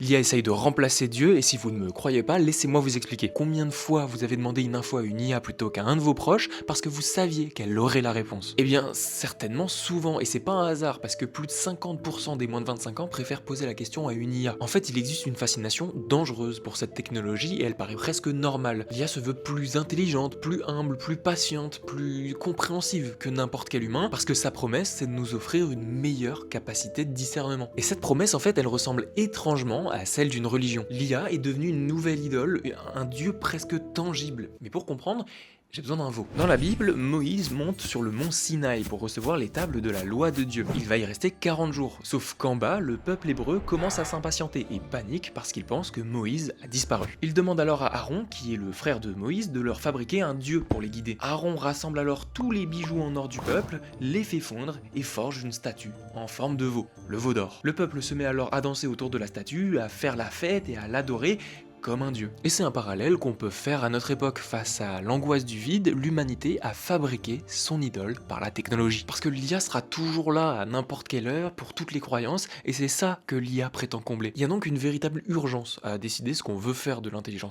L'IA essaye de remplacer Dieu, et si vous ne me croyez pas, laissez-moi vous expliquer. Combien de fois vous avez demandé une info à une IA plutôt qu'à un de vos proches parce que vous saviez qu'elle aurait la réponse? Eh bien, certainement souvent, et c'est pas un hasard, parce que plus de 50% des moins de 25 ans préfèrent poser la question à une IA. En fait, il existe une fascination dangereuse pour cette technologie, et elle paraît presque normale. L'IA se veut plus intelligente, plus humble, plus patiente, plus compréhensive que n'importe quel humain, parce que sa promesse, c'est de nous offrir une meilleure capacité de discernement. Et cette promesse, en fait, elle ressemble étrangement à celle d'une religion. L'IA est devenue une nouvelle idole, un dieu presque tangible. Mais pour comprendre, j'ai besoin d'un veau. Dans la Bible, Moïse monte sur le mont Sinaï pour recevoir les tables de la loi de Dieu. Il va y rester 40 jours, sauf qu'en bas, le peuple hébreu commence à s'impatienter et panique parce qu'il pense que Moïse a disparu. Il demande alors à Aaron, qui est le frère de Moïse, de leur fabriquer un dieu pour les guider. Aaron rassemble alors tous les bijoux en or du peuple, les fait fondre et forge une statue en forme de veau, le veau d'or. Le peuple se met alors à danser autour de la statue, à faire la fête et à l'adorer comme un dieu. Et c'est un parallèle qu'on peut faire à notre époque. Face à l'angoisse du vide, l'humanité a fabriqué son idole par la technologie. Parce que l'IA sera toujours là à n'importe quelle heure pour toutes les croyances, et c'est ça que l'IA prétend combler. Il y a donc une véritable urgence à décider ce qu'on veut faire de l'intelligence